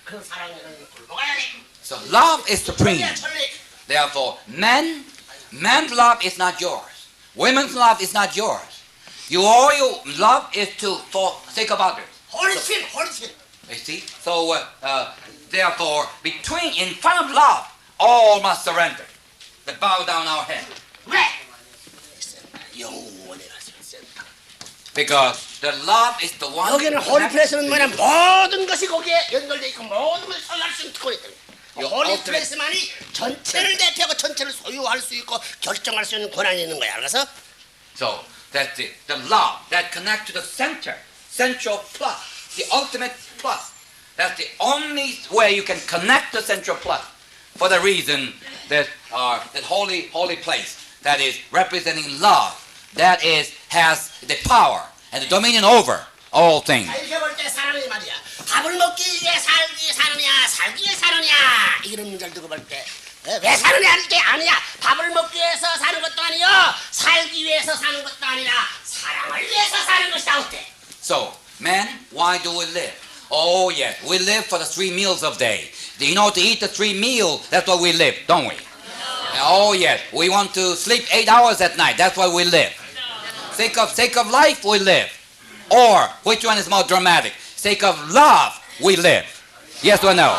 그 사랑에는 굴복해야 돼. So love is supreme. 천리야, 천리. Therefore, man's love is not yours. Women's love is not yours. All you love is for sake of others. 홀씬, 홀씬. You see? So, therefore, in front of love, all must surrender. They bow down our head. 왜? 영원히 가서 센터. Because the love is the one. 여기는 홀리플레이스는 뭐냐? 모든 것이 거기에 연결돼 있고 모든 것을 소유할 수 있는 특권이 있다. 홀리플레이스만이 전체를 대표하고 전체를 소유할 수 있고 결정할 수 있는 권한이 있는 거야. 알아서? So that's it. The love that connects to the central plus, the ultimate plus. That's the only way you can connect the central plus. For the reason that that holy place that is representing love, that has the power and the dominion over all things. 이렇게 볼 때 사람이 말이야. 밥을 먹기 위해 살기 사느냐, 살기 위해 사느냐 이런 문제를 두고 볼 때 왜 사느냐 할 때 아니야. 밥을 먹기 위해서 사는 것도 아니요, 살기 위해서 사는 것도 아니라 사랑을 위해서 사는 것이다. 어때? So, man, why do we live? Oh yes, we live for the 3 meals of day. You know, to eat the 3 meals, that's why we live, don't we? Oh yes, we want to sleep 8 hours at night, that's why we live. Sake of life, we live. Or, which one is more dramatic? Sake of love, we live. Yes or no?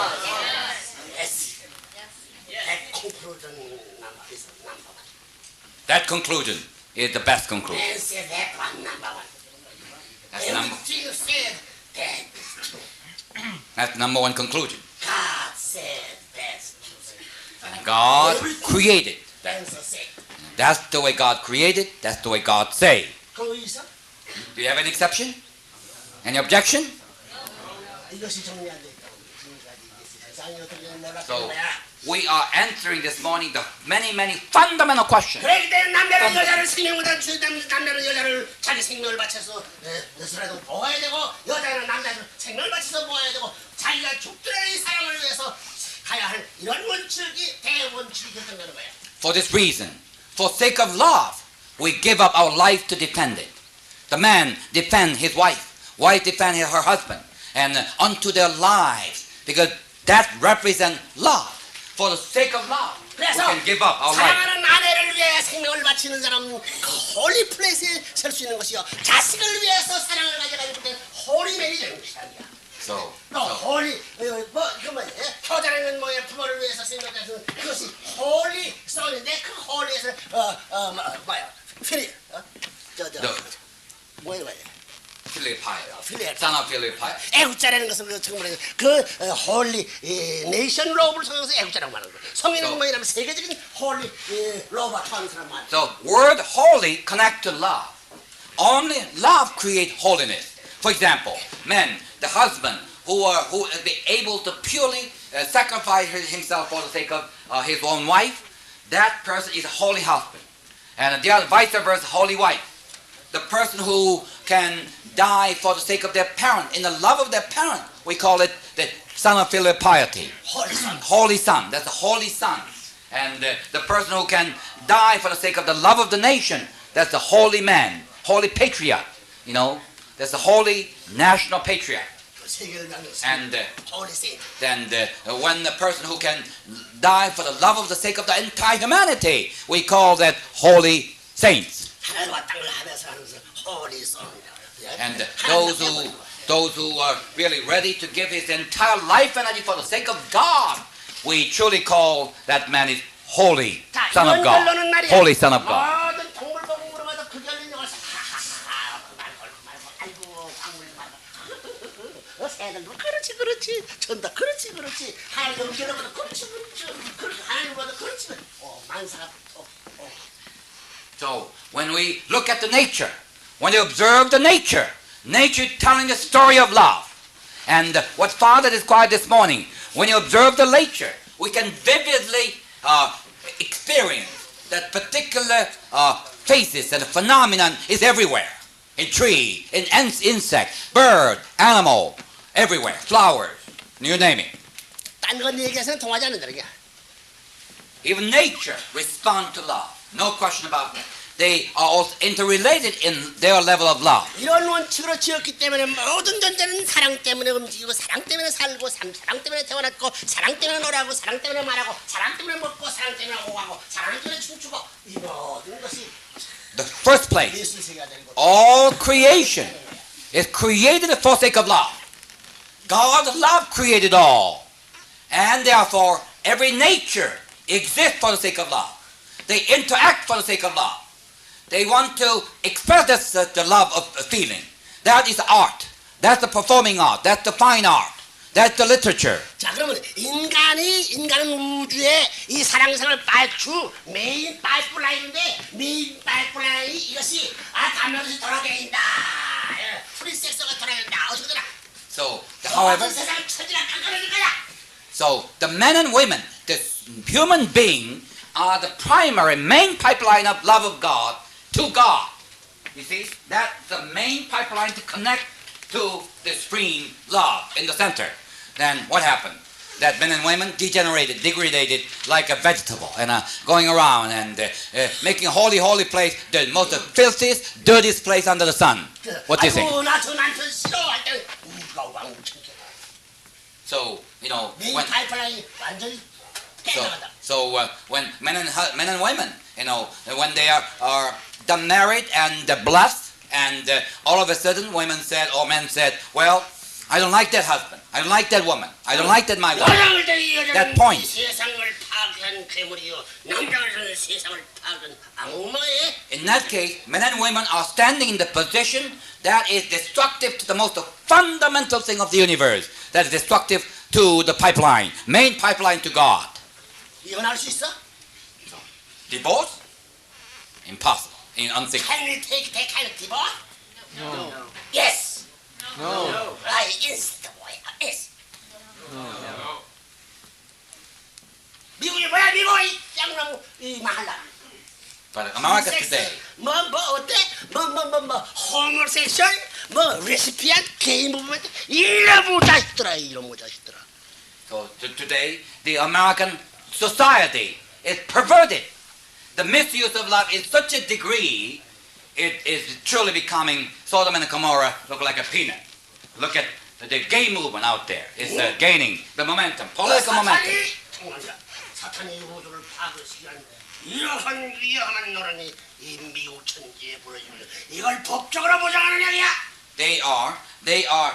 That conclusion is the best conclusion. That's number one conclusion. God created. That's the way God created. That's the way God say. Do you have any exception? Any objection? So we are answering this morning the many fundamental questions. 그렇기 때문에 남자는 여자를 생명보다 남자는 여자를 자기 생명을 바쳐서 스스로도 보호해야 되고, 여자는 남자를 생명을 바쳐서 보호해야 되고, 자기가 죽더라도 이 사랑을 위해서 가야 할 이런 원칙이 대원칙이 결정되는 거예요. For this reason, for sake of love, we give up our life to defend it. The man defend his wife defend her husband, and unto their lives, because that represents love. For the sake of love, we can give up our life. 사랑하는 아내를 위해 생명을 바치는 사람은 홀리 플레이스에 설 수 있는 것이요, 자식을 위해서 사랑을 가져가는 것은 홀리맨이 되는 것이다. So, 홀리 효자라는 뭐야, 부모를 위해서 생각해서 그것이 홀리 소인데, 그 홀리에서 뭐야, 필리 뭐야 Son of Philippi. 애국자라는 것은 지금 말하는 그 홀리 네이션 로브를 통해서 애국자라고 말하는 거예요. 성인은 뭐냐면 세계적인 홀리 로브와 통하는 사람 말이에요. So word holy connect to love. Only love create holiness. For example, men, the husband who be able to purely sacrifice himself for the sake of his own wife, that person is a holy husband, and the other vice versa, holy wife. The person who can die for the sake of their parent, in the love of their parent, we call it the son of filial piety. Holy son. That's a holy son. And the person who can die for the sake of the love of the nation, that's the holy man, holy patriot. You know, that's the holy national patriot. And then when the person who can die for the love of the sake of the entire humanity, we call that holy saints. And those who are really ready to give his entire life energy for the sake of God, we truly call that man is holy son of God. Holy son of God. So when we look at the nature, when you observe the nature telling the story of love. And what Father described this morning, when you observe the nature, we can vividly experience that particular faces and phenomenon is everywhere. In tree, in insect, bird, animal, everywhere, flowers, you name it. Even nature responds to love. No question about that. they are also interrelated in their level of love. 이런 원칙으로 지었기 때문에 모든 존재는 사랑 때문에 움직이고 사랑 때문에 살고 사랑 때문에 태어났고 사랑 때문에 노래하고 사랑 때문에 말하고 사랑 때문에 먹고 사랑 때문에 오가고 사랑 때문에 춤추고 이 모든 것이 The first place, 예술 세계가 되는 거죠. all creation is created for the sake of love. God's love created all. And therefore, every nature exists for the sake of love. They interact for the sake of love. They want to express this, the love of feeling. That is art. That's the performing art. That's the fine art. That's the literature. 자, 그러면 인간은 우주의 이 사랑성을 발주 메인 파이프라인인데 메인 파이프라인이 이것이 단면에서 돌아가야 된다. 프린세스가 돌아야 된다. 어떻게 되나? So, however, 세상 천지가 깎아내릴 거야. so the men and women, the human being, are the primary main pipeline of love of God to God. You see, that's the main pipeline to connect to the supreme love in the center. Then what happened? That men and women degenerated, degraded like a vegetable, and going around and making holy place the most filthiest, dirtiest place under the sun. What do you think? 아이고, 나저 남편 싫어할 때 우주가 왕창. So, you know, 메인 when, 파이프라인이 완전히 깨져나간다. so when men and women, you know, when they are done married and blessed, and all of a sudden women said or men said, well, I don't like that husband, I don't like that woman, I don't like that my wife. That point. 세상을 파괴한 괴물이요. 남자는 세상을 파괴한 악마의. In that case, men and women are standing in the position that is destructive to the most fundamental thing of the universe, that is destructive to the pipeline, main pipeline to God. 이혼할 수 있어? Divorce? Impossible. Unthinkable. Can we take that kind of divorce? No. Yes. No. Yes. The way. Yes. 미국이 뭐야? 미국이 짱나무 이 마할라. But America today, 뭐 어때? 호모섹슈얼 레시피안 게이 무브먼트 이런 자식들아. so today, the American society is perverted. The misuse of love is such a degree, it is truly becoming Sodom and Gomorrah look like a peanut. Look at the gay movement out there. It's gaining the momentum, political momentum. 사탄이 우주를 파괴시키는 이러한 위험한 노란이 이 미국 천지에 보여주는 이걸 법적으로 보장하는 얘기야. They are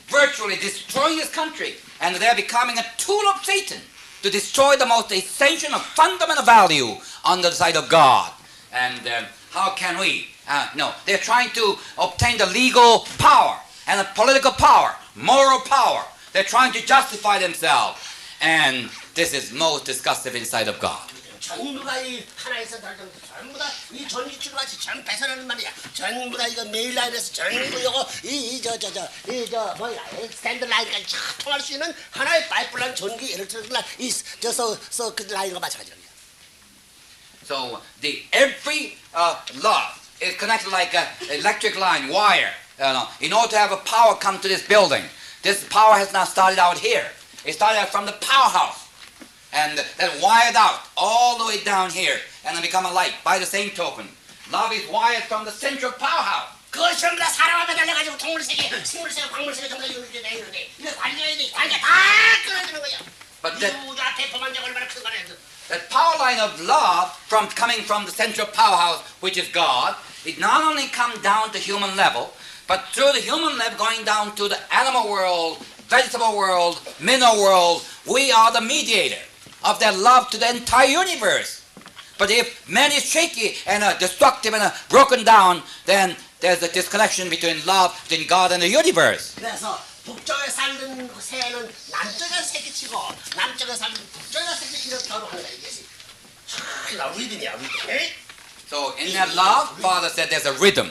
virtually destroying this country, and they are becoming a tool of Satan to destroy the most essential and fundamental value on the side of God. And how can we? No, they're trying to obtain the legal power and the political power, moral power. They're trying to justify themselves, and this is most disgusting inside of God. 전부가 이 하나에서 달던 전부 다 이 전기줄 같이 전 배선하는 말이야. 전부 다 이거 메일 라인에서 전부 요거 이저 뭐야 스탠드 라인까지 쫙 통할 수 있는 하나의 파이프라인 전기 엘렉트릭 라인 이저서 그 라인과 마찬가지야. So the every love is connected like an electric line wire. In order to have a power come to this building, this power has not started out here. It started out from the powerhouse. And then wired out all the way down here, and then become a light. By the same token, love is wired from the central powerhouse. 그것 전부 다 사람과 매달려가지고 동물세계, 식물세계, 광물세계 전부 다 이렇게 돼 있는데 이거 관계가 다 끊어지는 거야. But 이 우주 앞에 범한자가 얼마나 큰 거야. that power line of love coming from the central powerhouse, which is God, it not only comes down to human level, but through the human level going down to the animal world, vegetable world, mineral world. We are the mediator of that love to the entire universe. But if man is shaky and destructive and broken down, then there's a disconnection between love, between God and the universe. 그래서 북쪽에 살던 새는 남쪽에 새끼치고 남쪽에 살던 북쪽에 새끼치고 결혼하는 거야 이것이. 리듬이야 리듬. So in that love, Father said there's a rhythm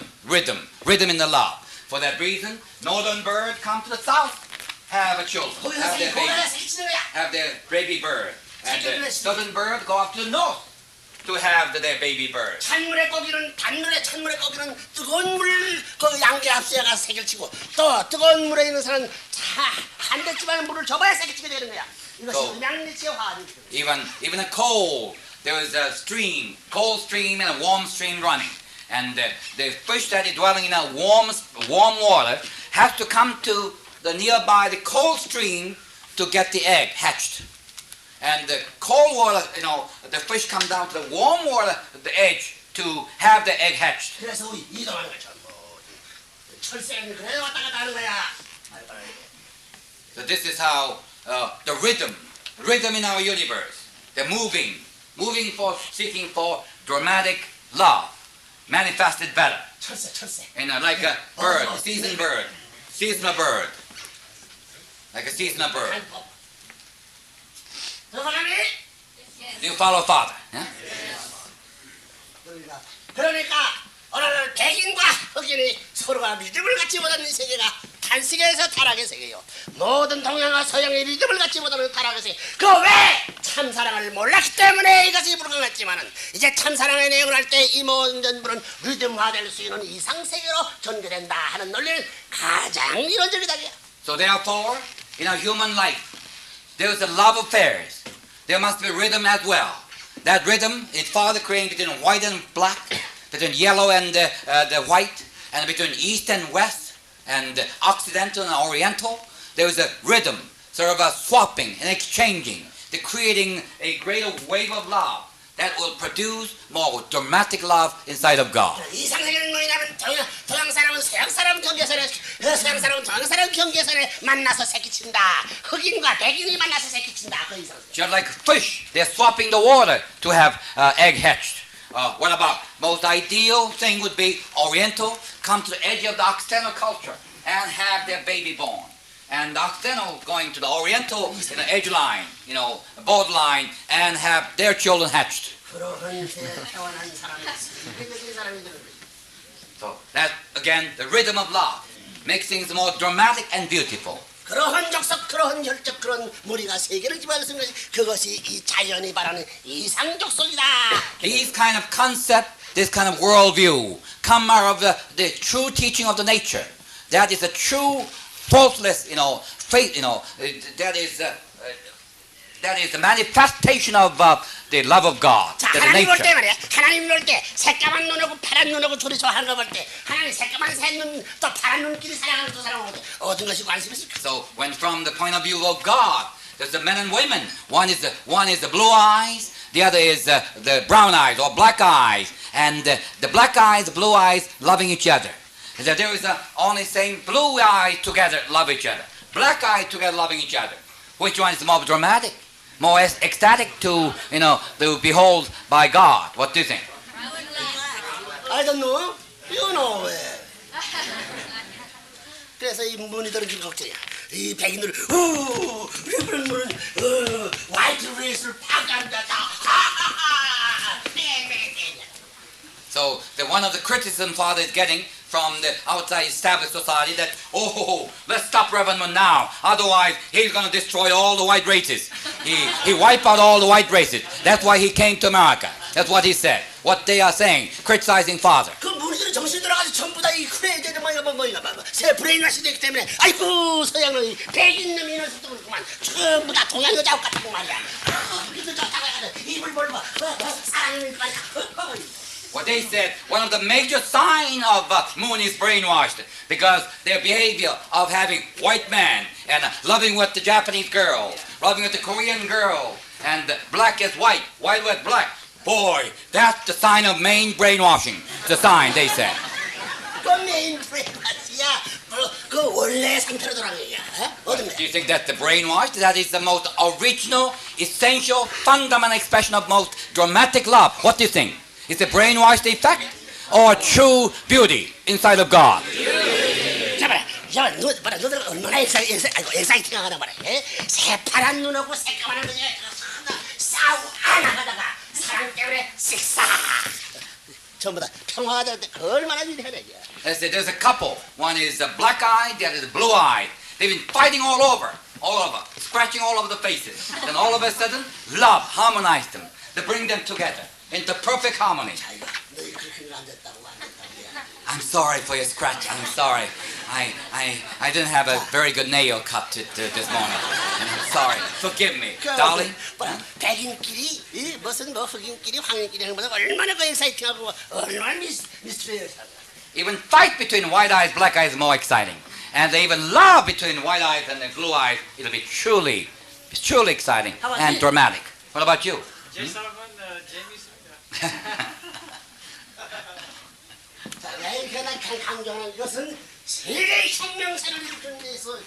in the love. For that reason, northern birds come to the south, have a children, have their baby bird. And the southern bird go up to the north to have their baby bird. 찬물의 고기는 뜨거운 물 그 양계 합수해가 새끼치고 또 뜨거운 물에 있는 사람은 한 대쯤 안에 물을 접어야 새끼치게 되는 거야. 이것이 음양리치의 화합이. Even a cold there was a stream, cold stream and a warm stream running. And the fish that is dwelling in a warm water has to come to the nearby, the cold stream to get the egg hatched. And the cold water, the fish come down to the warm water, the edge, to have the egg hatched. 그래서 이동하는 거죠. 철새는 그래 왔다 갔다 하는 거야. So this is how the rhythm in our universe, the moving for, seeking for dramatic love, manifested better. 철새. Like a bird, seasonal bird. Like a seasonal bird. You follow father. Yeah? 그러니까 오늘 백인과 흑인이 서로가 리듬을 갖지 못하는 세계가 탄식에서 타락의 세계요. 모든 동양과 서양의 리듬을 갖지 못하는 타락의 세계. 그 왜 참사랑을 몰랐기 때문에 이것이 불가능했지만은 이제 참사랑의 내용을 할 때 이 모든 전부는 리듬화될 수 있는 이상 세계로 전개된다 하는 논리는 가장 이론적이다. So therefore, in our human life, there is a love affairs. There must be rhythm as well. That rhythm is Father creating between white and black, between yellow and the white, and between east and west, and occidental and oriental. There is a rhythm, sort of a swapping and exchanging, the creating a greater wave of love that will produce more dramatic love inside of God. 이상 세계는 뭐냐면 동양 사람은 서양 사람 경계선에, 서양 사람은 동양 사람 경계선에 만나서 새끼친다. 흑인과 백인이 만나서 새끼친다. 그 이상. Just like fish, they're swapping the water to have egg hatched. What about most ideal thing would be Oriental come to the edge of the Occidental culture and have their baby born, and the Occidental going to the Oriental in the edge line, borderline, and have their children hatched. So that again, the rhythm of love makes things more dramatic and beautiful. 그러한 족속, 그러한 혈적, 그런 무리가 세계를 지배하는 것이 그것이 이 자연이 바라는 이상 족속이다. These kind of concept, this kind of worldview, come out of the true teaching of the nature. That is a true, faultless, faith. That is the manifestation of the love of God. 자, That's 하나님 볼 때 nature. 말이야. 하나님 볼 때 새까만 눈하고 파란 눈하고 둘이 좋아하는 거 볼 때 하나님 새까만 새눈 또 파란 눈끼리 사랑하는 두 사람을 볼 때 어떤 것이 관심이 있을까? So when from the point of view of God, there's the men and women. One is the blue eyes, the other is the brown eyes or black eyes, and the black eyes, the blue eyes, loving each other. And that there is only same blue eyes together love each other, black eyes together loving each other. Which one is more dramatic, more ecstatic to behold by God? What do you think? I don't know. You know. 그래서 이 문의들은 지금 걱정이야. 이 백인들은 그런 분은 화이트 레이스를 파간다다. So one of the criticism Father is getting from the outside established society that, let's stop Reverend Moon now, otherwise he's going to destroy all the white races. He wipe out all the white races. That's why he came to America. That's what he said. What they are saying, criticizing Father. 그 문의들은 정신 들어가서 전부 다이 크레이지를 새 브레인와시 되기 때문에 아이고 서양은 백인 놈이 이런 것도 그렇구만 전부 다 동양 여자하고 같다고 말이야. 그래서 좋다고 해가지고 입을 벌고 사랑을 말이야. What they said, one of the major signs of Moon is brainwashed because their behavior of having white man and loving with the Japanese girl, loving with the Korean girl, and black as white, white with black. Boy, that's the sign of main brainwashing. The sign, they said. 그 메인 브레인와시야. 그 원래 상태로 돌아가는 거야. 어떤데? Do you think that the brainwash, that is the most original, essential, fundamental expression of most dramatic love? What do you think? Is the brainwash the effect or true beauty inside of God? 너들 얼마나 엑사이팅하나 말이야. 새파란 눈하고 새까만 눈이 싸우고 안 나가다가 사랑 때문에 씩싹 전부 다 평화가 될 때 얼마나 위대하냐. There's a couple. One is black eyed, the other is blue eyed. They've been fighting all over, scratching all over the faces. Then all of a sudden, love harmonized them to bring them together into perfect harmony. I'm sorry for your scratch. I'm sorry. I didn't have a very good nail cut this morning. Sorry. Forgive me, darling. 백인끼리 이 무슨 뭐 흑인끼리 황인끼리 하는 것보다 얼마나 그 exciting하고 얼마나 미스터리어스하고. Even fight between white eyes, black eyes is more exciting. And even love between white eyes and the blue eyes, it'll be truly exciting and dramatic. What about you? 제 삶은 재미있습니다. 나의 변한 강경한 이것은 세계 혁명사를 일으키는 데서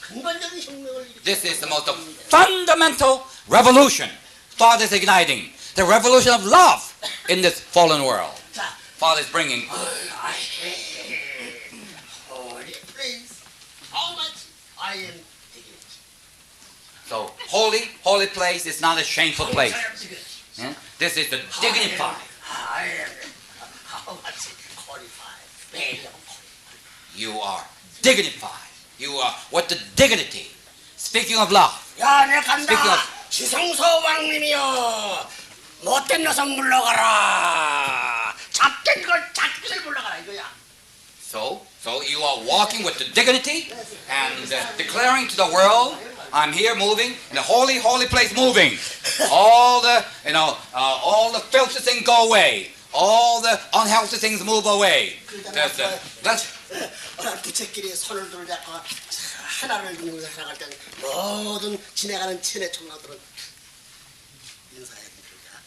근본적인 혁명을 일으키는 This is the most fundamental revolution. Father is igniting the revolution of love in this fallen world. 자, Father is bringing. I am holy place. How much I am taking. So holy place is not a shameful place. Yeah? This is the dignified. I am how much qualified. Very qualified. You are dignified. You are what the dignity. Speaking of love. 야, 내가 Speaking 간다. of- 지성소 왕님이여. 못된 녀석 물러가라. 잡된 걸 잡기를 물러가라 이거야. So you are walking with the dignity and declaring to the world, I'm here moving in the holy place moving. All the all the filthy things go away. All the unhealthy things move away. That's 부채끼리 손을 들잡고 하나를 믿는 살아갈 때 모든 지나가는 친의 총각들은 인사해야 됩니다.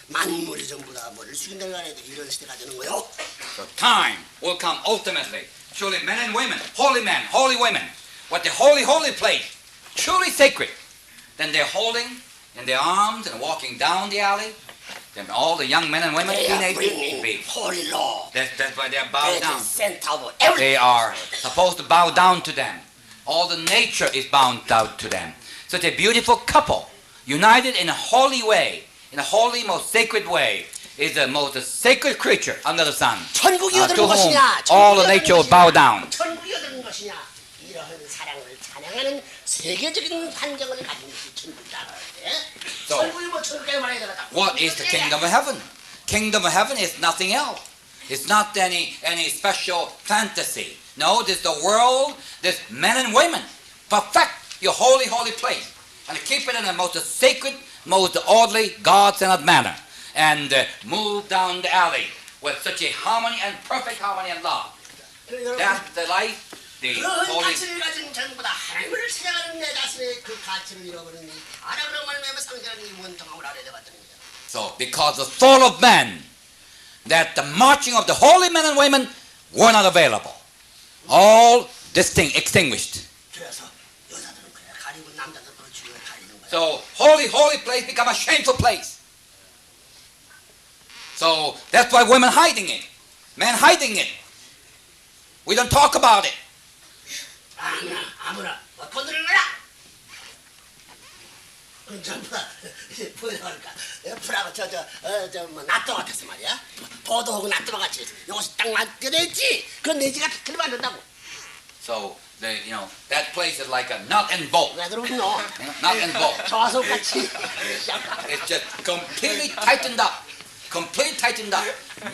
만물이 전부 다 머리를 숙인다는 거 아니에요. 이런 시대가 되는 거요. so time will come ultimately. Surely men and women, holy women, what the holy place, truly sacred. Then they're holding in their arms and walking down the alley. Then all the young men and women, teenagers, be. holy law. That's why they're bowed down. center of everything. They are supposed to bow down to them. All the nature is bound down to them. Such a beautiful couple, united in a holy way, in a holy, most sacred way, is the most sacred creature under the sun. 천국이 To 얻는 whom 것이냐? all the nature will bow down. 천국이 얻는 것이냐? 이러한 사랑을 찬양하는 세계적인 환경을 가진 것이 천국이다. So, 천국이 뭐 천국까지 말해야 되겠다. What is the kingdom of heaven? Kingdom of heaven is nothing else. It's not any special fantasy. No, this is the world, this men and women. Perfect your holy place. And keep it in the most sacred, most orderly, God-centered manner. And move down the alley with such a harmony and perfect harmony and love. That's the life, the 그런 holy. 가치를 가진 전부다 하나님을 찾아가는 내 자신의 그 가치를 잃어버린 이 하나님으로 말미암아 상실한 이 원통함을 알아야 되거든요. So, because the fall of man, that the marching of the holy men and women were not available. All extinguished. 그래서 여자들은 그냥 가리고 남자들은 그 주위를 가리는 거야. So, holy place become a shameful place. So, that's why women hiding it. Men hiding it. We don't talk about it. 아무나 건드리는 거야. 그건 전부 다 뭐라 할까? 프라가 저뭐 낫도 같았어 말이야. 보도하고 낫도 같이 이것이 딱 맞게 됐지. 그건 내지가 그리 만든다고. So, that place is like a nut and bolt. 왜 그러노? Nut and bolt. 저속 같이. It's just completely tightened up. Completely tightened up.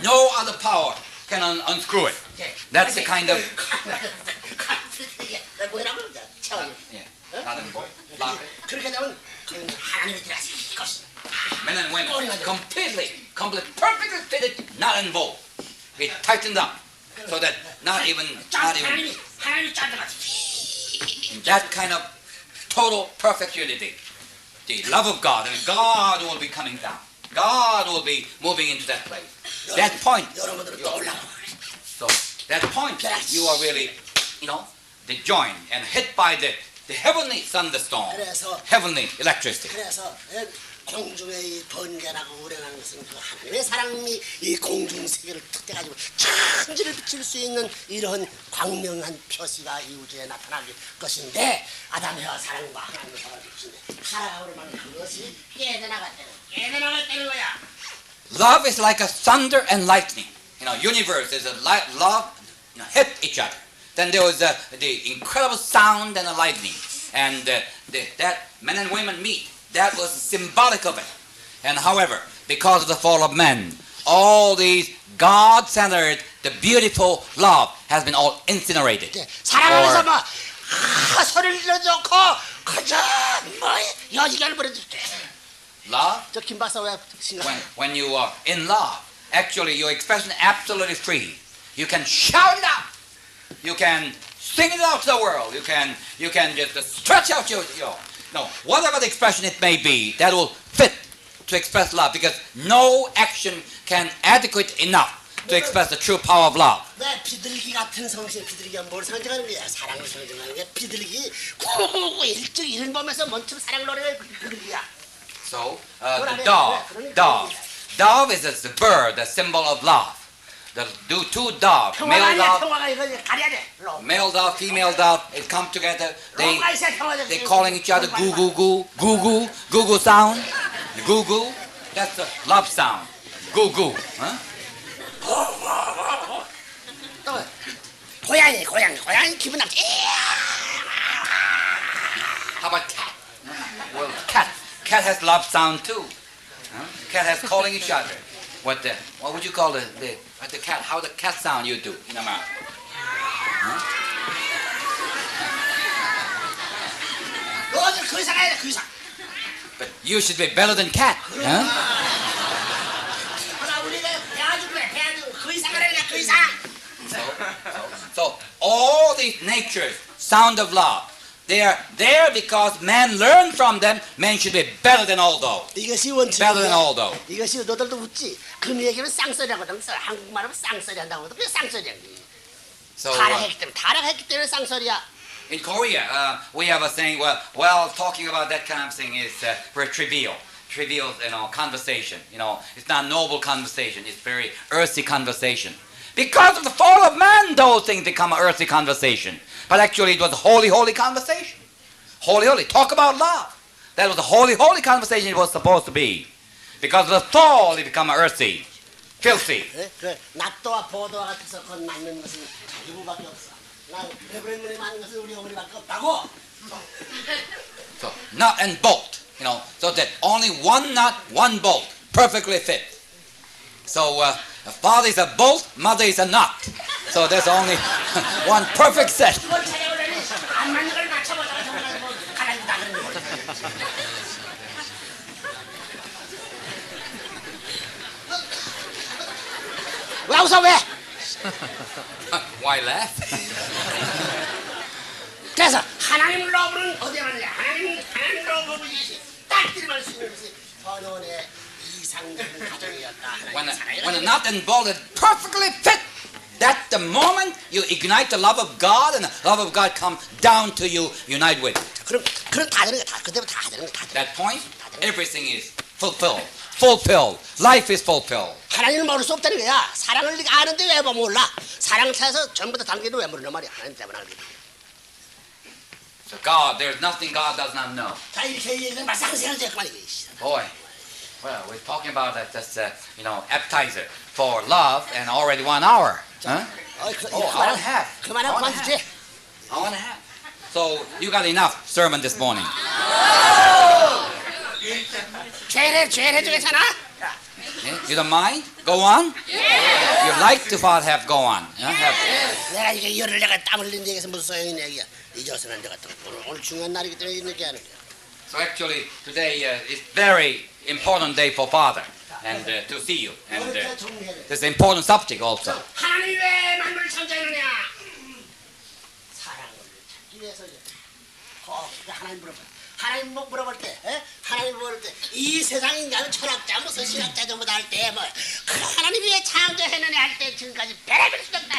No other power can unscrew it. That's the kind of... 뭐라고 그러자. 채워요. Yeah. Nut and bolt. Lock it. 그렇게 되면 하나님이 들어가서 이것이. Men and women, completely, perfectly fitted, nut and bolt. It tightened up, so that not even, 하나님이 짠다가 in that kind of total perfect unity, the love of God, and God will be coming down. God will be moving into that place. That point, 여러분들은 떠올라고. so that point, you are really, the joint and hit by the heavenly thunderstorm, 그래서 heavenly electricity. 그래서 공중의 이 번개나고 우려나는 것은 그 하나님의 사랑이 이 공중 세계를 특대가지고 천지를 비칠 수 있는 이러한 광명한 표시가 이 우주에 나타날 것인데 아담과 사랑과 하나님의 사랑을 비치는데 하나님으로 말하면 그것이 깨져나갔다는 거야. Love is like a thunder and lightning. Universe is a love hit each other. Then there was the incredible sound and the lightning, and that men and women meet. That was symbolic of it. And however, because of the fall of man, all these God-centered, the beautiful love has been all incinerated. 사랑하면서 Or- 뭐 소리를 질러놓고 그저 뭐 여지간을 부려줄게. Love, 저 김 박사 왜 생각? when you are in love, actually your expression is absolutely free. You can shout it out. You can sing it out to the world. You can just stretch out your no, whatever the expression it may be, that will fit to express love, because no action can adequate enough to express the true power of love. 왜 비둘기 같은 성실 비둘기가 뭘 상징하는 거야? 사랑을 상징하는 거야. 비둘기 구구구 일찍 이른 보면서 멈춤 사랑 노래를 비둘기야. So, the dove is the bird, the symbol of love. The two doves, 평화가 male 아니야. dove, 평화가 이거 가려야 돼. 일로. male dove, female dove, they come together. 평화가 있어야 평화가 They calling each other goo goo goo, goo goo, goo goo sound, goo goo. That's the love sound, goo goo. Huh? 또 고양이 기분 나쁘지. How about cat? Well, cat has love sound too. Huh? Cat has calling each other. What would you call the cat? How the cat sound you do in the mouth? 너들 그 이상 해야 돼. 그 이상. But you should be better than cat. Huh? 하나 우리가 배아주 그래. 배아주 그 이상 하래. 그 이상. So all these natures, sound of love, they are there because man learned from them. Man should be better than all those. 이것이 원칙. Better than all those. 이것이 너들도 웃지. 그 얘기는 쌍소리하거든. 한국말하면 쌍소리 한다고 하거든. 그게 쌍소리야. So 타락했기 때문에 쌍소리야. in Korea, we have a saying. Well, talking about that kind of thing is very trivial, conversation. It's not noble conversation. It's very earthy conversation. Because of the fall of man, those things become an earthly conversation. But actually, it was a holy, holy conversation. Holy, holy. Talk about love. That was a holy, holy conversation it was supposed to be. Because of the fall, it became earthy, filthy. 그 낫도와 보도와 같아서 그건 맞는 것은 누구밖에 없어. 나 레브렌문이 맞는 것은 우리 어머니밖에 없다고. So, nut and bolt. So that only one nut, one bolt, perfectly fit. So, father is a bolt, mother is a nut. So there's only one perfect set. 이걸 찾아오려니 안 맞는 걸 맞춰보다가 정말 뭐 가라앉다 그런 거. 왜 웃어 왜? Why laugh? 그래서 하나님 러브는 어디에 가느냐? 하나님 러브는 딱 들이말 수 있는 것이 번원의 이상적인 가정이었다. When a nut and bolt is perfectly fit, that's the moment you ignite the love of God, and the love of God comes down to you, unite with. 그럼 다 되는 거다. 그때부터 다 되는 거다. That point, everything is fulfilled. Fulfilled. Life is fulfilled. 하나님을 모를 수 없다는 거야. 사랑을 네가 아는데 왜 몰라? 사랑 찾아서 전부 다 담기도 왜 모르는 말이야. 하나님 때문에 알게 돼. So God, there's nothing God does not know. 자 이렇게 얘기하면 막 상생을 됐구만 이게. Boy, well, we're talking about that, just appetizer for love, and already 1 hour. Huh? Hour and a half. 그만하고 Hour and a 그만두지. half. Hour and a half. So you got enough sermon this morning. 죄를 해도 괜찮아? You don't mind? Go on? You like to have go on. 내가 이게 열을 내가 땀 흘린 얘기해서 무슨 소용이 있냐 이게. 잊어서는 안 되겠다. 오늘 중요한 날이기 때문에 이렇게 하는 거야. So actually, today is very important day for Father, and to see you. And 이렇게 정리해야 돼. this is an important subject also. 하나님이 왜 만물을 창조했느냐? 사랑을 찾기 위해서 하나님 물어봐. 하나님 물어볼 때, 하나님 물어볼 때, 이 세상에 인간은 철학자, 무슨 신학자 전부 다 할 때, 하나님이 왜 창조했느냐 할 때 지금까지 별의별 수도 없다.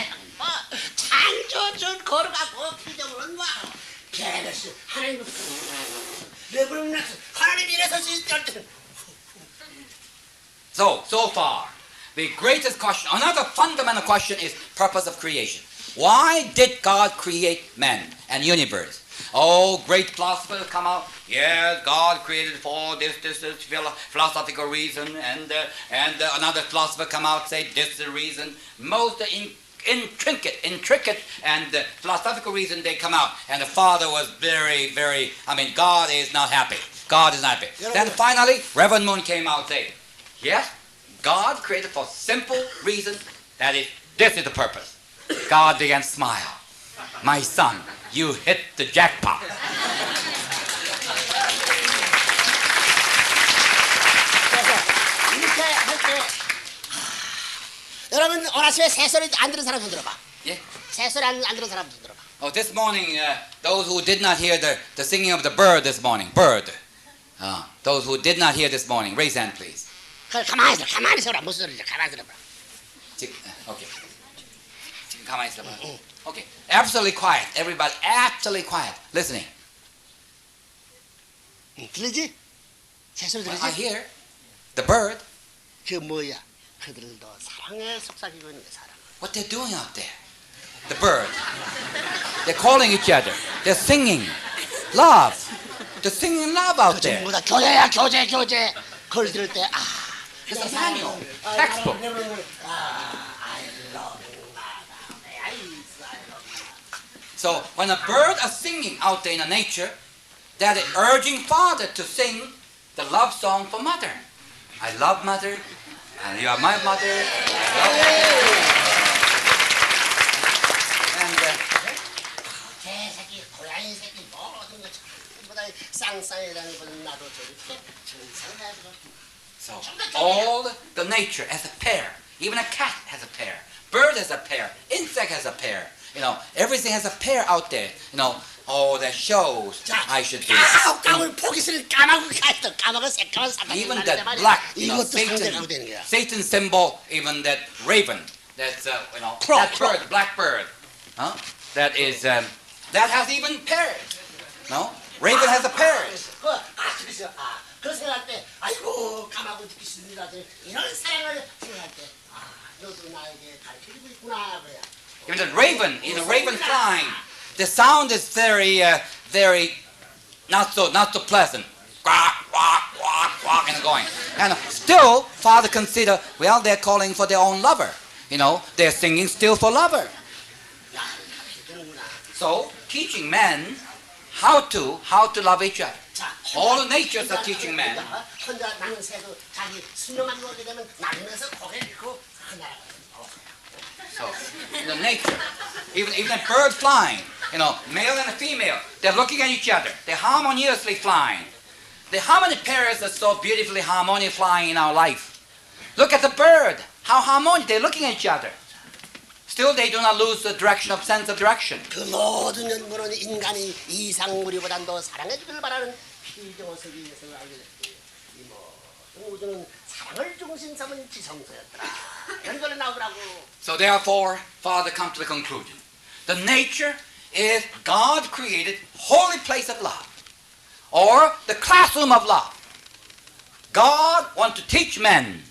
창조준 거룩하고 피조물은 별의별 수. 하나님 레브론나스 하나님 이래서 시절 때. So far, the greatest question, another fundamental question is purpose of creation. Why did God create man and universe? Oh, great philosophers come out. Yes, God created for this philosophical reason, and another philosopher come out say this is the reason. Most intricate and philosophical reason they come out, and the Father was very, very. God is not happy. God is not happy. Then finally, Reverend Moon came out saying, yes, God created for simple reason. That is, this is the purpose. God began to smile. My son, you hit the jackpot. 그래서 이렇게 할 때 여러분 오늘 아침에 새소리 안 들은 사람 손 들어봐. Yeah. 새소리 안 들은 사람 손 들어봐. Oh, this morning, those who did not hear the singing of the bird this morning, bird. Those who did not hear this morning, raise hand, please. 가만히 있어라. 무슨 소리지? 가만히 있어라. Okay. 지금 가만히 있어봐. Okay. Absolutely quiet. Everybody, absolutely quiet. Listening. 들리지? 새소리 들리지? I hear the bird. 그 뭐야? 그들도 사랑에 속삭이고 있는 게 사랑. What they're doing out there. The bird. They're calling each other. They're singing love. They're singing love out there. 전부 다 교제야, 교제. 그걸 들을 때 It's a manual, textbook. I love you, I love you. So when a bird are singing out there in the nature, they're urging father to sing the love song for mother. I love mother, and you are my mother. I love you. 개 새끼, 고양이 새끼, 모든 거 전부 다 쌍쌍이라는 건 나도 저렇게 전상하고. So all the nature as a pair. Even a cat has a pair. Bird has a pair. Insect has a pair. You know, everything has a pair out there. You know, that shows I should be. 까만 포기스를 까마고 갔어. 까마고 새까만 사탕이 Even 나는데 that 말이야. black, you know, 이것도 상대가 되는 거야. Satan symbol, even that raven, that's Crow, that bird, black bird, that is that has even pairs. No, raven has a pairs. 그래서 그 생각할 때 아이고 까마고 듣기 싫습니다. 이런 사랑을 생각할 때 너도 나에게 가르쳐주고 있구나 그래. Even the raven, raven flying, the sound is very, very not so pleasant. Quack, quack, quack, quack, and going. And still, father consider, well, they're calling for their own lover. They're singing still for lover. So, teaching men how to love each other. All the natures are teaching men. 혼자 나는 새도 자기 수명만 먹게 되면 나면서 고개 들고 하나. So, the nature, even a bird flying, male and a female, they're looking at each other. They're harmoniously flying. How many pairs are so beautifully harmonious flying in our life? Look at the bird. How harmonious. They're looking at each other. Still, they do not lose the sense of direction. 그 모든 연구는 인간이 이상무리보다 더 사랑해주길 바라는 필경어석이 있어서 알게 됐지. 이 모든 우주는 사랑을 중심 삼은 지성소였더라. 이런 걸 나오더라고. So therefore, Father comes to the conclusion. The nature is God created holy place of love, or the classroom of love. God wants to teach men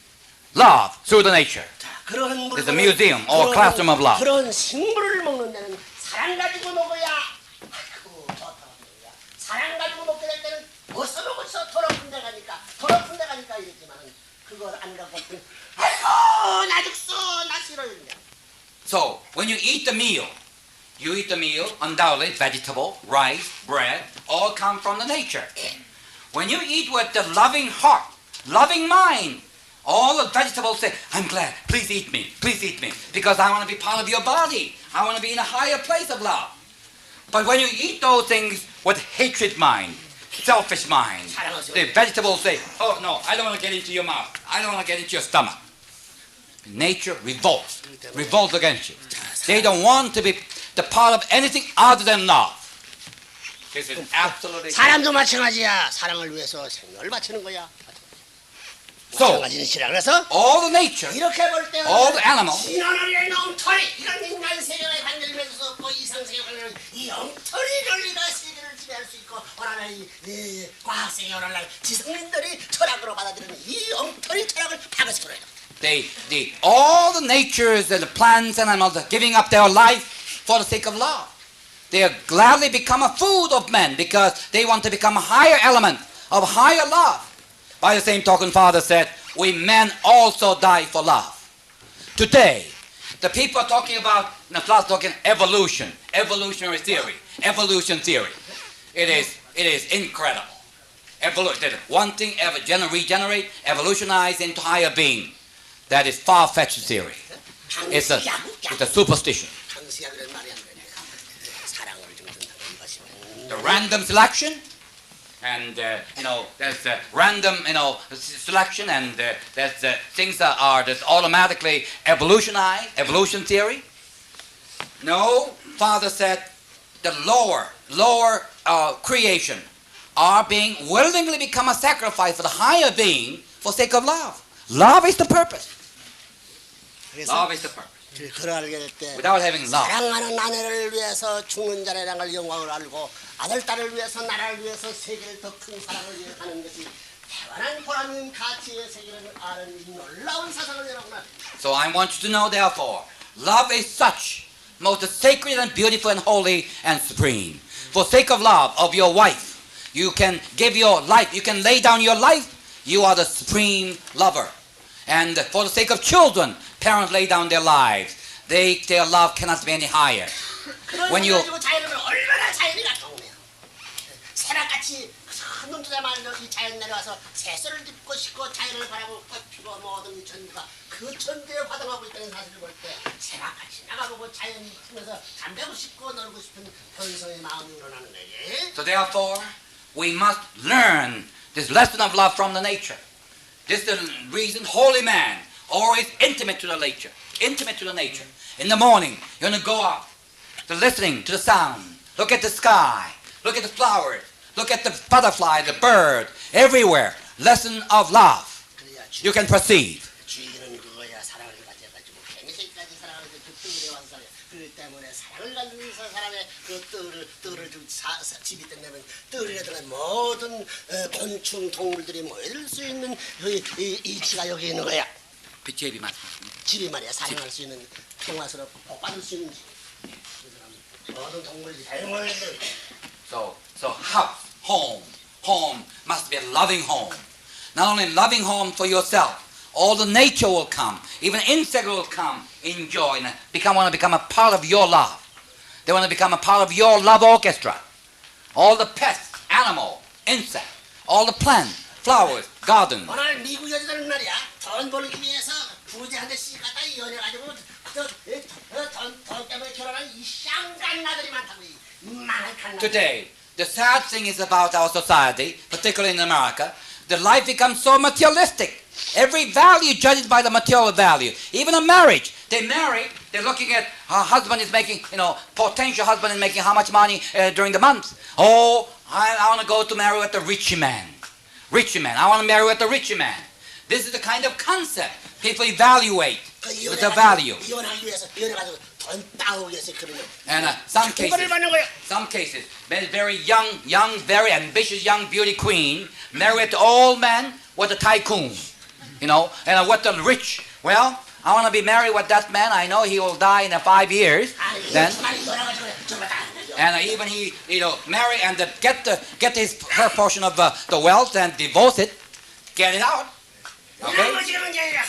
love through the nature. There's a museum or classroom of love. 그런 식물을 먹는 데는 사랑 가지고 먹어야 아이고 좋다. 사랑 가지고 먹게 될 때는 벌써 더럽은 데 가니까 이랬지만은 그걸 안 갖고 아이고 나 죽소 나 싫어 이러냐. So when you eat the meal, undoubtedly vegetable, rice, bread, all come from the nature. When you eat with the loving heart, loving mind, all the vegetables say, I'm glad, please eat me, because I want to be part of your body. I want to be in a higher place of love. But when you eat those things with hatred mind, selfish mind, the vegetables say, oh no, I don't want to get into your mouth. I don't want to get into your stomach. Nature revolts against you. They don't want to be the part of anything other than love. This is absolutely. 사람도 마찬가지야. 사랑을 위해서 생명을 바치는 거야. So, 그래서 all the nature, 이렇게 볼 때는 all the animals, 진화론의 엉터리 이런 인간 세계에 관계될 수 없고 이상 세계에 관계되는 이 엉터리 논리가 세계를 지배할 수 있고 원하는 이 과학 세계에 원하는 지성민들이 철학으로 받아들이는 이 엉터리 철학을 파괴시켜야 돼. all the natures and the plants and animals are giving up their life for the sake of love. They are gladly become a food of men because they want to become a higher element of higher love. By the same token, Father said, we men also die for love. Today, the people are talking about, evolutionary theory, evolution theory. It is incredible. One thing ever regenerate, evolutionize into higher being. That is far-fetched theory. It's a superstition. 당시야 그런 말이 안 되네. 사랑을 증진한다는 것이. The random selection, and there's random selection, and there's things that are just automatically evolution theory. No, Father said the lower creation are being willingly become a sacrifice for the higher being for sake of love. Love is the purpose. 그래서 Love is the purpose. 그걸 알게 될 때 Without having love, 사랑하는 아내를 위해서 죽는 자라는 걸 영광을 알고 아들 딸을 위해서 나라를 위해서 세계를 더 큰 사랑을 위해 하는 것이 태어난 보람인 가치의 세계를 아는 이 놀라운 사상을 여러분은 so I want you to know, therefore, love is such most sacred and beautiful and holy and supreme. For sake of love of your wife, you can give your life, you can lay down your life. You are the supreme lover. And for the sake of children, parents lay down their lives. Their love cannot be any higher. 그런 When 걸 you- 가지고 자연을 얼마나 자연이 가까우네요. 새벽같이 큰 눈두대 말로 이 자연 내려와서 새소를 딛고 싶고 자연을 바라보고 꽃 피고 모든 이 천지가 그 천지에 화동하고 있다는 사실을 볼 때 새벽같이 나가보고 자연 보면서 담배고 싶고 놀고 싶은 본성의 마음이 우러나는 거지. So therefore, we must learn this lesson of love from the nature. This is the reason holy man always intimate to the nature. Intimate to the nature. In the morning, you're going to go out, to listening to the sound. Look at the sky. Look at the flowers. Look at the butterfly, the bird. Everywhere. Lesson of love. 그래야 You can perceive. 주인은 그거야. 사랑을 가져가지고 개미새끼까지 사랑을 그 뜰에 와서 살아요. 그렇기 때문에 사랑을 가지면서 사람의 그 뜰을 좀 집이 뜬다면 뜰에다가 모든 곤충 동물들이 모일 수 있는 이 이치가 여기 있는 거야. 빛의 집이 말이야. 사랑할 수 있는 평화스럽고 복받을 수 있는 집. 모든 동물들이 다 모여 있는 So house, home must be a loving home. Not only loving home for yourself, all the nature will come. Even insects will come, enjoy, and want to become a part of your love. They want to become a part of your love orchestra. All the pests, animal, insect, all the plants, flowers, garden. 오늘 미국 여자들은 말이야. 돈 벌기 위해서 부자한테 씨 갖다 연애가지고 돈 때문에 결혼한 이 쌍간 나들이 많다고 이만한 나들. Today, the sad thing is about our society, particularly in America, the life becomes so materialistic. Every value judged by the material value. Even a marriage, they marry, they're looking at her husband is making, potential husband is making how much money during the month. Oh, I want to go to marry with a rich man. I want to marry with a rich man. This is the kind of concept people evaluate with the value. 이혼하기 위해서 이혼해가지고 돈 따오기 위해서 그러면. And some 그거를 받는 거야. cases, very young, very ambitious young beauty queen married an old man with a tycoon, and with the rich. Well, I want to be married with that man. I know he will die in 5 years. Then, and even he, marry and get her portion of the wealth and divorce it, get it out. Okay?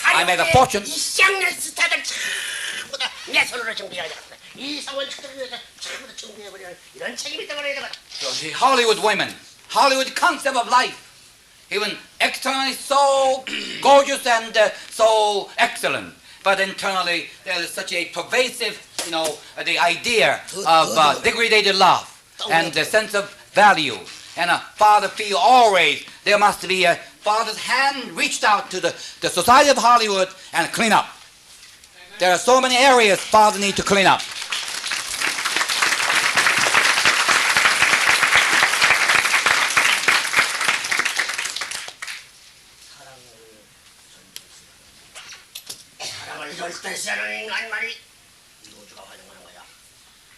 I made a fortune. 이 쌍년 스타들 전부 다 내 손으로 정비해야 되겠다. 이 상원 측들을 위해서 전부 다 정비해버리는 이런 책임이 있다고 해야 되겠다. So the Hollywood women, Hollywood concept of life, even externally so gorgeous and so excellent, but internally there is such a pervasive, the idea of degraded love and the sense of value. And a father feel always there must be a father's hand reached out to the society of Hollywood and clean up. There are so many areas father need to clean up. 사랑을 절대시하는 인간만이 이 우주가 활용하는 거야.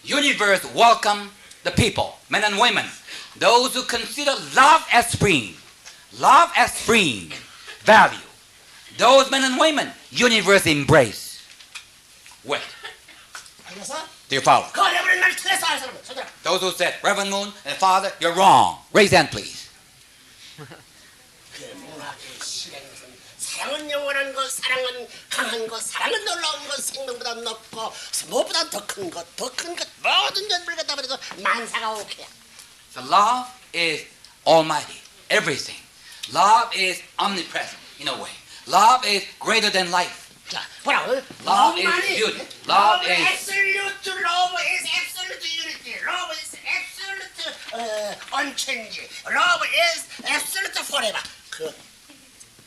Universe welcome the people, men and women, those who consider love as supreme value. Those men and women, universe embrace. Wait, 알겠어? do you follow? 그 어려운 말 틀렸어 할 사람은 손들어. Those who said, Reverend Moon and Father, you're wrong. Raise hand, please. 그 문학의 실행에서는 사랑은 영원한 것, 사랑은 강한 것, 사랑은 놀라운 것, 생명보다 높고 무엇보다 더 큰 것, 모든 연불 갖다 버려도 만사가 오케야. So love is almighty, everything. Love is omnipresent in a way. Love is greater than life. 자, 보라고. Love is beauty. Love is absolute. Love is absolute unity. Love is absolute unchanging. Love is absolute forever.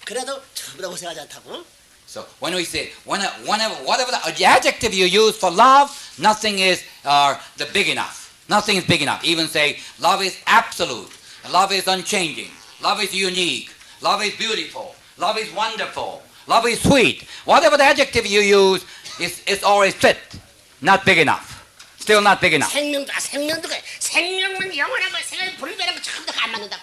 그래도 전부 다 고생하지 않다고? so. When we say whatever the adjective you use for love, nothing is the big enough. Nothing is big enough. Even say love is absolute. Love is unchanging. Love is unique. Love is beautiful. Love is wonderful. Love is sweet. Whatever the adjective you use, it's always fit. Not big enough. Still not big enough. 생명도 그래. 생명은 영원한 거, 생명은 불변한 거 전부 다 안 맞는다.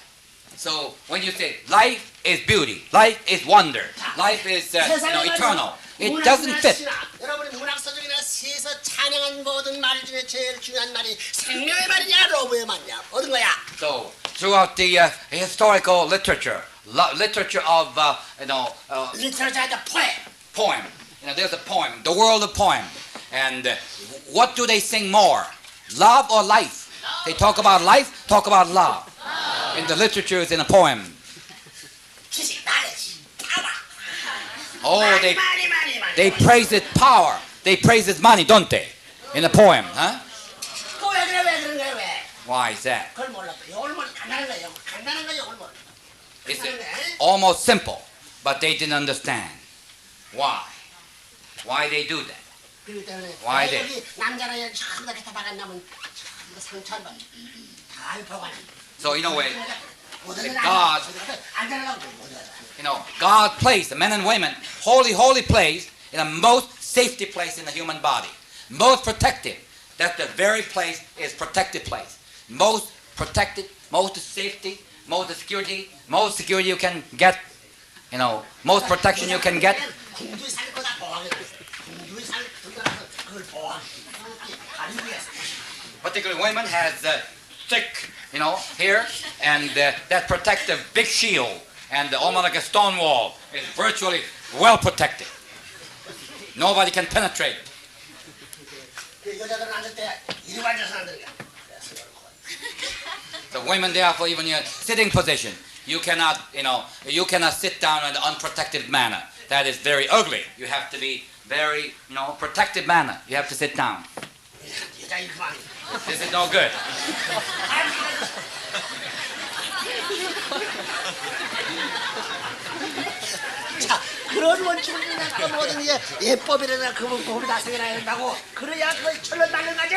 So when you say life is beauty, life is wonder, life is eternal, it doesn't fit. 여러분이 문학서적이나 시에서 찬양한 모든 말 중에 제일 중요한 말이 생명의 말이냐, 러브의 말이냐, 어떤 거야? So throughout the historical literature of Literature, the poem. poem, there's a poem, the world of poem, and what do they sing more, love or life? They talk about life, talk about love. In the literatures, in a poem. 지식, knowledge, power. Oh, 많이. they praise its power. They praise its money, don't they? In a poem, huh? 왜 그런 거야, 왜? Why is that? 그걸 몰랐어. 이걸 몰라. 간단한 거야, 이걸 몰라. It's almost simple, but they didn't understand. Why? Why they do that? 그렇기 때문에 Why they? 여기 남자나 여자 전부 다 갖다 박았나면 전부 상처 안 받아. 다 읊어가는. So in a way, God. God placed the men and women, holy place, in the most safety place in the human body. Most protected. That's the very place is protected place. Most protected, most safety, most security you can get. Most protection you can get. Particularly women has thick, here, and that protective big shield, and almost like a stone wall is virtually well protected. Nobody can penetrate. The women, therefore, even your sitting position, you cannot sit down in an unprotected manner. That is very ugly. You have to be very, protected manner. You have to sit down. This is no good. 자, 그런 원칙을 지나서 모든 게 예법이라나 그 법이 다 생겨나야 된다고. 그래야 그걸 철렁맞는 거지.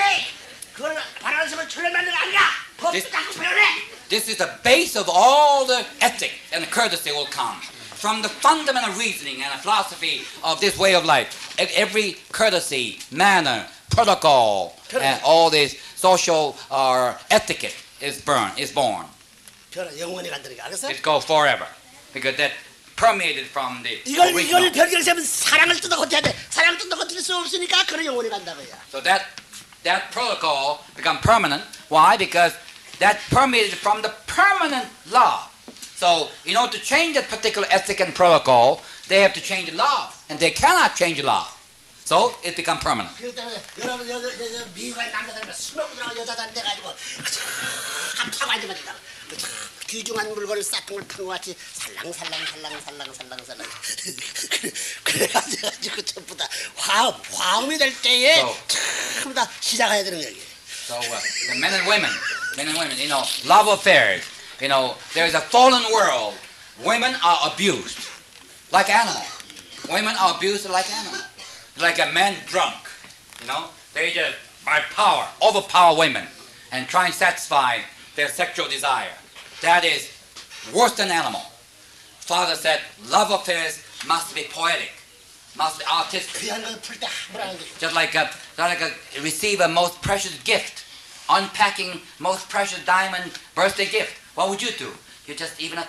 그걸 바라는 철렁맞는 거 아니야. 법도 딱 표현해. This is the base of all the ethics and the courtesy will come. From the fundamental reasoning and philosophy of this way of life, every courtesy, manner, protocol, and all this social etiquette is born. 영원히 간다니까, 알겠어? It goes forever because that permeated from the 이걸 original. 변경하면 사랑을 뜯어 고쳐야 돼. 사랑 뜯어 고칠 수 없으니까 그런 영원히 간다고요. So that protocol become permanent. Why? Because that permeated from the permanent law. So in order to change that particular ethic and protocol, they have to change the law, and they cannot change the law. So it become permanent. 그렇기 때문에 여러분 미국의 남자들은 술 먹고 들어가 여자들한테 가지고 타고 앉으면 된다. 귀중한 물건을 쌌던 걸 판 것 같이 살랑살랑 그래가지고 전부 다 화음이 될 때에 전부 다 시작해야 되는 거예요. So the men and women, love affairs. There is a fallen world. Women are abused like animals. Women are abused like animals. Like a man drunk. They just by power overpower women and try and satisfy their sexual desire. That is worse than animal. Father said love affairs must be poetic, must be artistic. Just like receive a most precious gift, unpacking most precious diamond birthday gift. What would you do? You just even a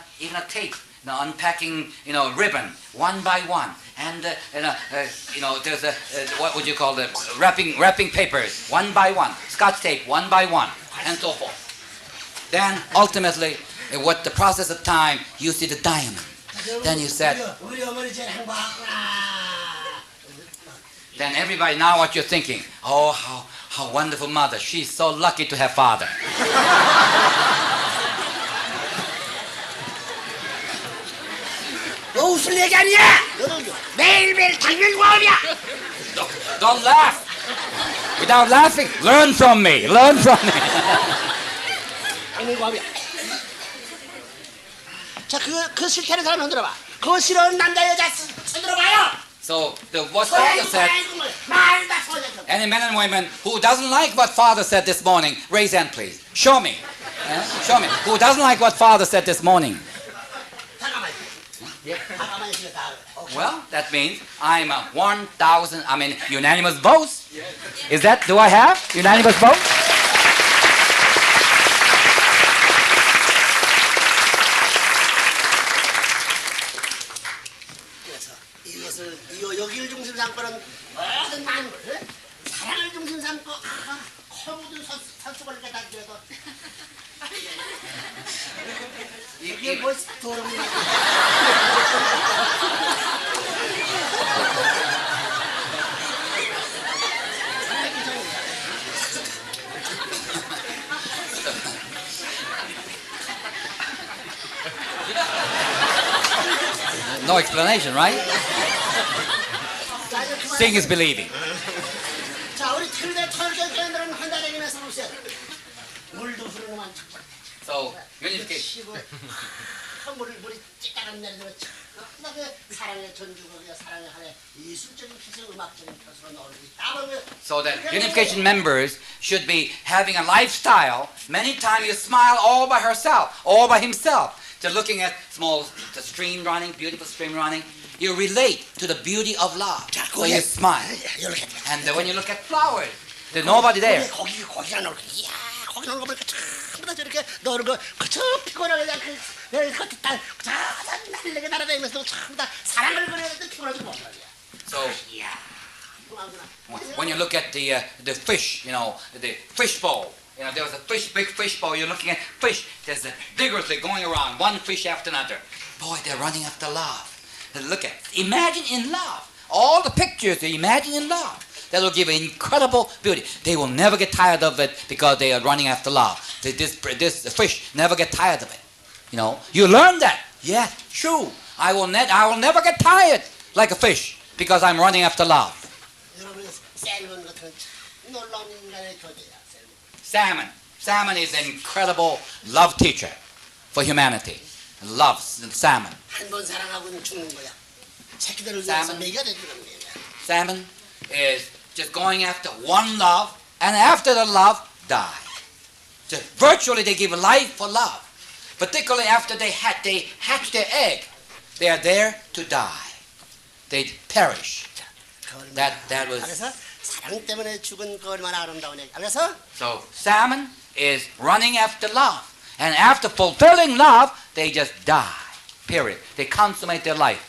tape, unpacking ribbon one by one, and there's a what would you call the wrapping papers one by one, Scotch tape one by one, and so forth. Then ultimately, with the process of time, you see the diamond. Then you said. Then everybody now what you're thinking? Oh, how wonderful mother! She's so lucky to have father. 웃을 얘기 아니야. 너도 매일매일 당면과업이야. Don't laugh. Without laughing, learn from me. Learn from me. 당면과업이야. 자, 그 싫다는 사람 손 들어봐. 그거 싫어하는 남자 여자 손 들어봐요. So what father said. Any men and women who doesn't like what father said this morning, raise hand, please. Show me. Show me. Who doesn't like what father said this morning? Well, that means I'm a 1,000. I mean, unanimous vote. Is that? Do I have unanimous vote? 여기를 중심 삼고는 모든 만물 사랑을 중심 삼고 커묻은 선수를 갖다 줘도 이게 뭐 더러운 No explanation, right? Seeing is believing. 자, 우리 틀대 털견견들은 한다대기면서 보세요. 물도 흐르는 척. So unification. 쉬고 물이 찌따람 내리는 척. 사랑의 전주곡이야 사랑의 하나의 이술적인 기술 음악적인 표수로 넣을 수 있다. So that unification members should be having a lifestyle. Many times you smile all by herself, all by himself. Just looking at the stream running, beautiful stream running, you relate to the beauty of love. So you smile. And when you look at flowers, there's nobody there. 거기가 놀고, 이야, 거기 놀고 보니까 전부 다 저렇게 놀고, 그저 피곤하게 그냥 날리게 날아다니면서 전부 다 사랑을 그려도 피곤하지 못 말이야. So when you look at the fish, the fish bowl. There was a big fish bowl. You're looking at fish. There's vigorously going around, one fish after another. Boy, they're running after love. Look at it. Imagine in love. All the pictures they imagine in love. That will give incredible beauty. They will never get tired of it because they are running after love. This fish never get tired of it. You learn that. Yeah, true. I will never get tired like a fish because I'm running after love. Salmon is an incredible love teacher for humanity. Loves salmon. 한번 사랑하고는 죽는 거야. 새끼들을 위해서 먹여야 되는 거야. Salmon is just going after one love, and after the love, die. Just virtually, they give life for love. Particularly after they hatch their egg, they are there to die. They perish. That was. 그래서 사랑 때문에 죽은 거 얼마나 아름다운 얘기. 그래서 So salmon is running after love, and after fulfilling love, they just die. Period. They consummate their life.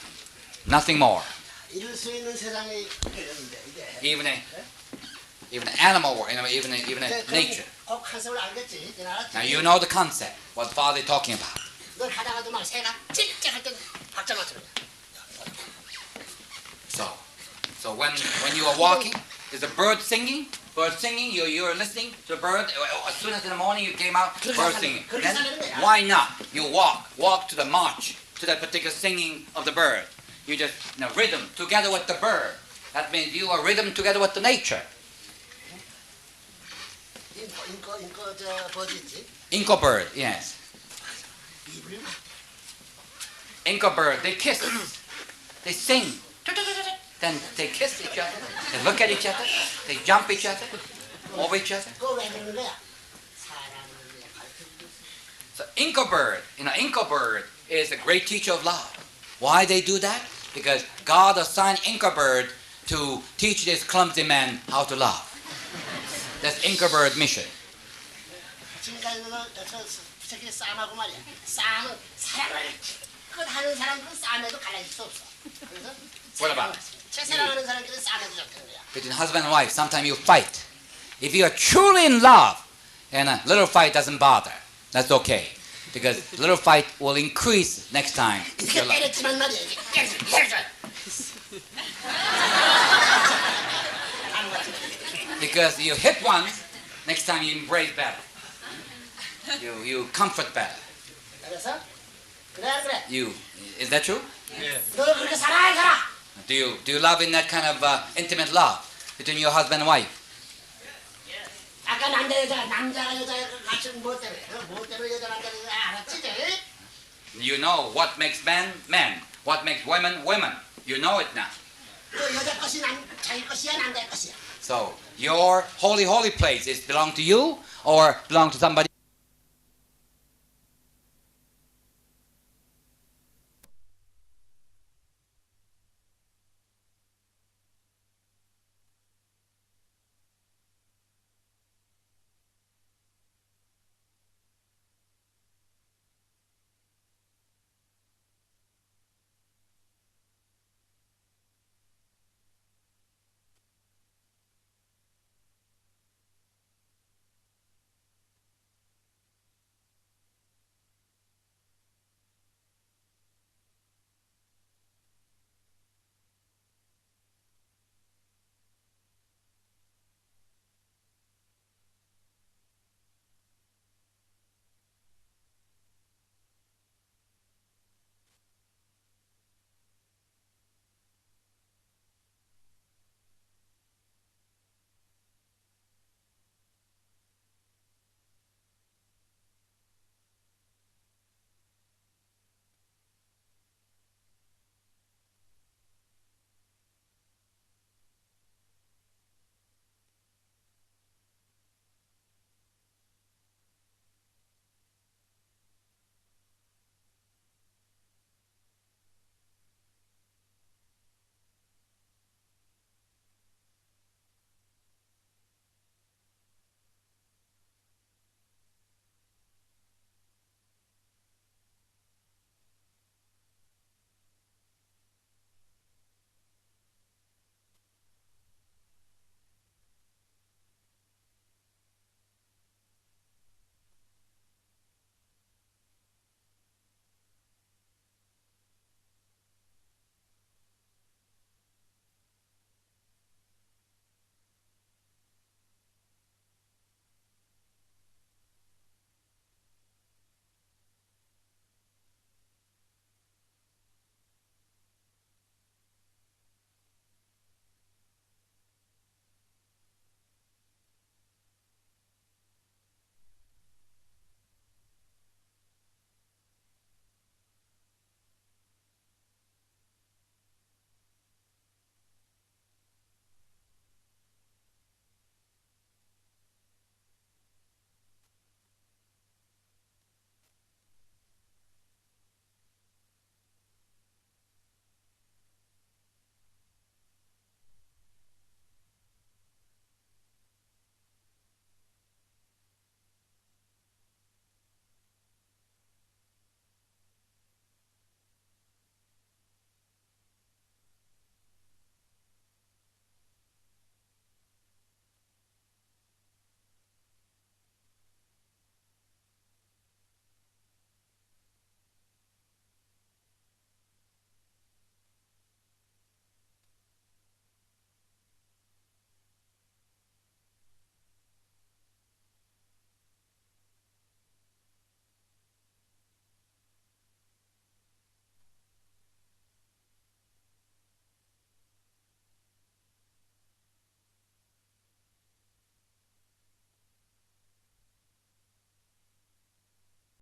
Nothing more. 이룰 수 있는 세상이 Even animal world, even nature. 그 컨셉을 알겠지? Now you know the concept. What the father is talking about. 너 가다가도 막 새가 찌릿찌릿할 땐 박자 맞추는 거야. So when you are walking, there's a bird singing. You're listening to the bird. As soon as in the morning you came out, bird singing. Then why not? You walk to the march, to that particular singing of the bird. You just rhythm together with the bird. That means you are rhythm together with the nature. 인거 저 버드 있지? Inca bird, yes. Inca bird, they kiss. They sing. Then they kiss each other. They look at each other. They jump each other, over each other. 그거 왜 그러는 거야? 사랑을 가르쳐주고. So Inca bird is a great teacher of love. Why they do that? Because God assigned Inca bird to teach this clumsy man how to love. That's Inca bird mission. 지금까지는 저기 쌈하고 말이야. 쌈은 사랑을 끝하는 사람들은 쌈에도 갈라질 수 없어. 그래서 What about? 사랑하는 사람들은 쌈에도 잡히는 거야. Between husband and wife, sometimes you fight. If you are truly in love, and a little fight doesn't bother, that's okay. Because little fight will increase next time. 이렇게 때렸지만 말이야. 때려줘. Because you hit once, next time you embrace better. You comfort better. 그래서 그래. Is that true? 너 그렇게 살아 안 살아? Do you love in that kind of intimate love between your husband and wife? 아까 남자가 여자 같이 뭐 때문에 뭐 때문에 여자 남자 알았지? 이제? You know what makes men men, what makes women women. You know it now. 그 여자 것이 자기 것이야 남자의 것이야. So your holy place is belong to you or belong to somebody